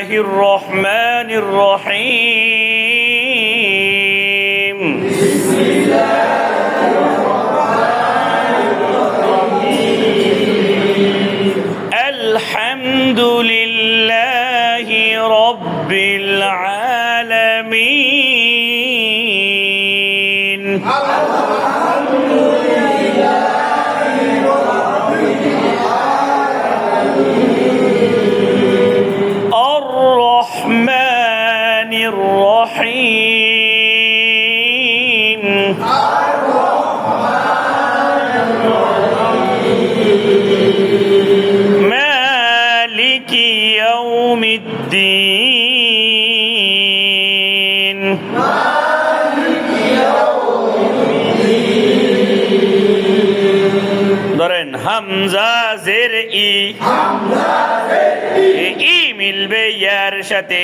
বিসমিল্লাহির রহমানির রহিম আলহামদুলিল্লাহি রাব্বিল আলামিন الرحمن الرحيم مالك يوم الدين ধরেন হামজা জের ই ই মিলবে ইয়ার সাথে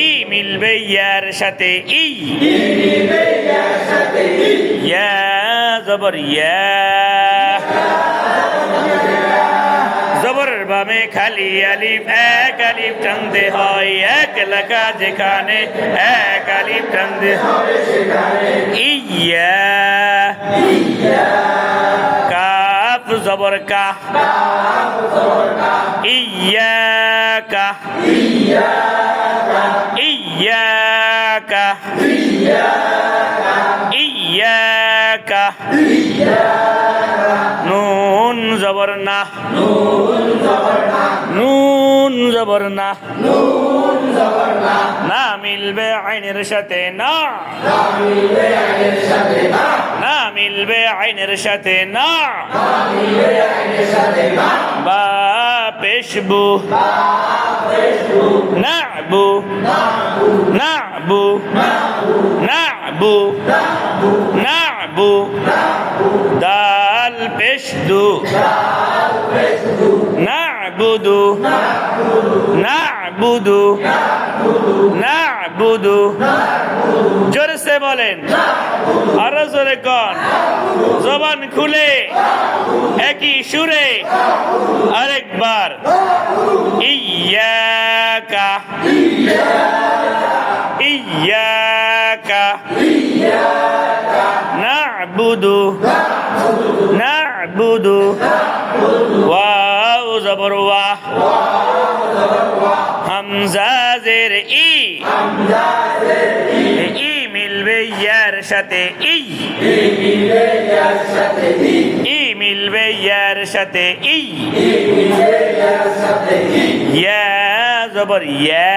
ই মিলবে ইয়ার সাথে ই ইয়া জবর ইয়া জবরের বামে খালি আলিফ এক আলিফ টানতে হয় এক এলাকা যেখানে এক আলিফ টানতে হয় ইয়া কাফ জবর কা ইয়াকা ইয়াকা ইয়াকা নুন জবর না নুন জবর না না মিলবে আইনের সাথে না না মিলবে আইনের সাথে না বা পেশবু নাবু নাবু নাবু নাবু দাল পেশদু নাবুদু নাবুদু নাবুদু জোরে সে বলেন আরো জোরে কন জবান খুলে একই সুরে আরেকবার ইয়াকা ইয়াকা নাবুদু নাবুদু ওয়াও জবর ওয়া হামজা জের ই ই মিলবে ইয়ার সাথে ই মিলবে ইয়ার সাথে ই ইয়া জবর ইয়া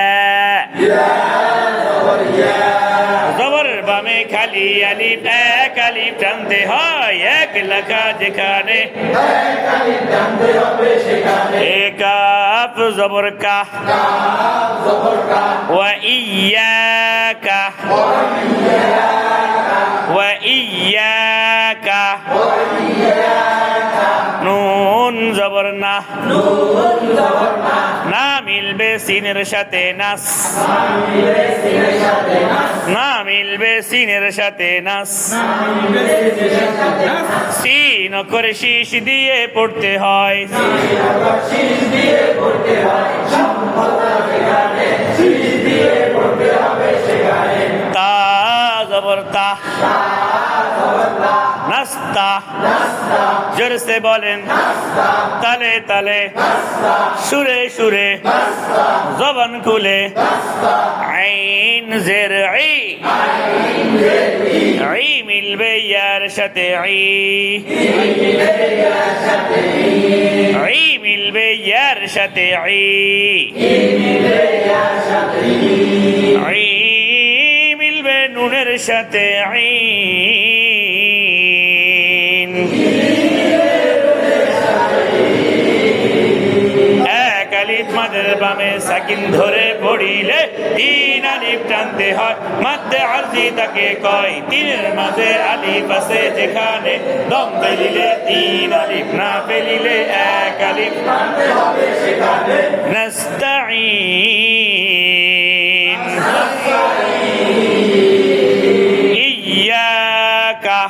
জবরের বামে খালি আলিফ এক আলিফ টানতে হয় এক এলাকা যেখানে কাফ জবর কা ওয়া ইয়াকা ওয়া ইয়াকা নুন জবর না না মিলবে সিনের সাথে নাস না মিলবে সিনের সাথে নাস সিন করে শীষ দিয়ে পড়তে হয় তা জবর তা নাস্তা জোরে সে বলেন তালে তালে সুরে সুরে জবান খুলে আইন জের ই ই মিলবে ইয়ার সাথে ই মিলবে ইয়ার সাথে ই মিলবে নুনের সাথে আইন এক আলিফ মাদের বামে সাকিন ধরে পড়িলে তিন আলিফ টানতে হয় মাঝে আরজি তাকে কয় তিনের মাঝে আলিফ আছে যেখানে দম ফেলিলে তিন আলিফ না ফেলিলে এক আলিফ টানতে হবে সেখানে নাস্তাঈন ইয়াকা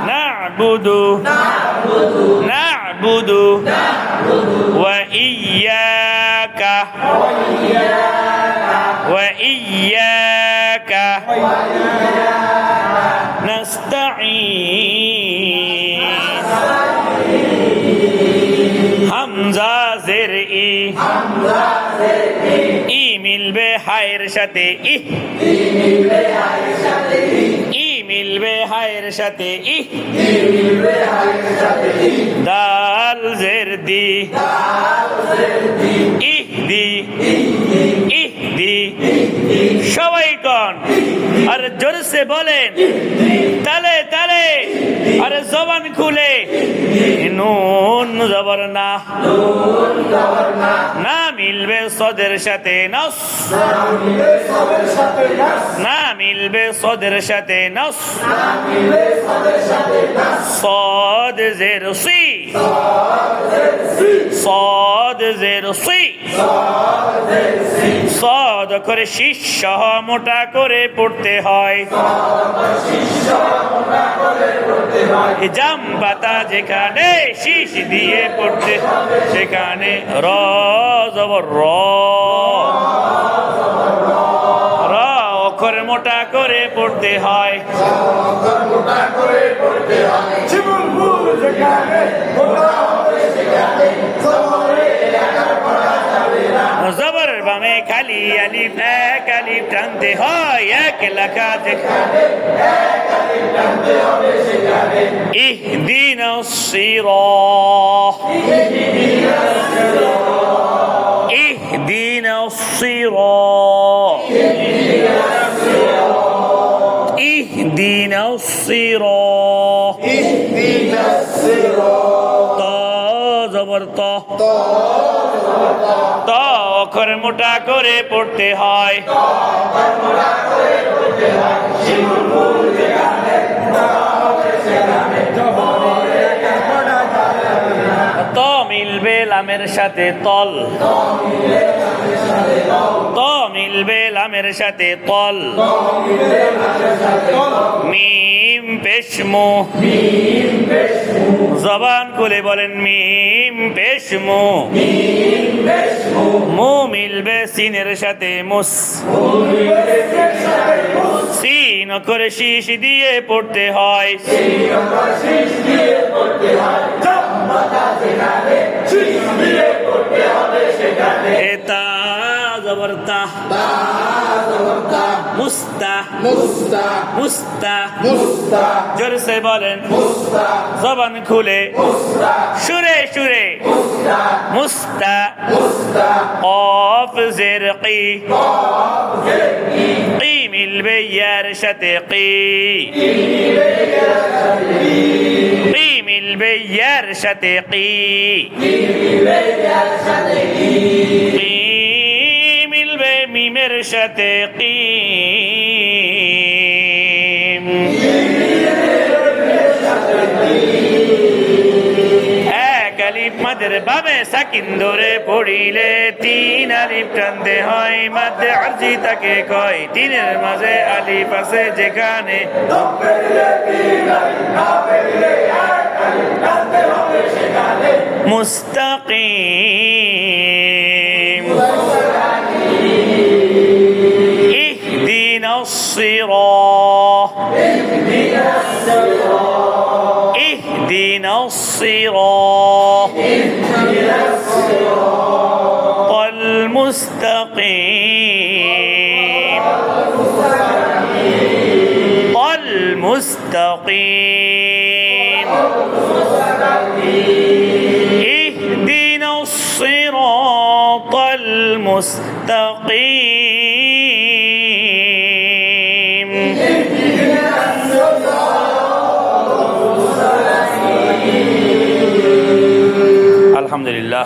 না'বুদু وإياك وإياك نستعين হামজা জের ই মিলবে হায়ের সাথে ই মিলবে হায়ের সাথে ই দাল জের দি ইহদি ইহদি সবাই কোন আর জোরসে বলেন তালে তালে আরে জবান খুলে নুন জবর না না মিলবে সদের সাথে নস না মিলবে সদের সাথে নস صاد زير سي صاد زير سي صاد করে শীষ সহ মোটা করে পড়তে হয় জাম পাতা যেখানে শীষ দিয়ে পড়তে সেখানে র জবর র অক্ষর মোটা করে পড়তে হয় জবর বামে খালি আলিফ এক আলিফ টানতে হয় এক লেখা যেখানে ইহদিনাস সিরাত ইহদিনাস সিরাত ইহদিনাস সিরাত তা জবর তা তা অক্ষর মোটা করে পড়তে হয় ত মিলবে লামের সাথে তল ত মিলবে লামের সাথে তল মিম পেশমু জবান খুলে বলেন মিম পেশমু মু মিলবে সিনের সাথে মুস সিন করে শীষ দিয়ে পড়তে হয় এটা জবরতা মুস্তা মুস্তা মুস্তা মুস্তা জোরসে বলেন জবান খুলে সুরে সুরে মুস্তা কফ জের কি কি মিলবে ইয়ার সাথে কি কি মিলবে ইয়ার সাথে কি কি মিলবে মিমের সাথে কি এক আলিফ মাদের বামে সাকিন ধরে পড়িলে তিন আলিফ টানতে হয় মাঝে আরজি তাকে কয় তিনের মাঝে আলিফ আছে যেখানে মুস্তাকিম ইহদিনাস সিরাত ইহদিনাস সিরাত المستقيم المستقيم اهدنا الصراط المستقيم الحمد لله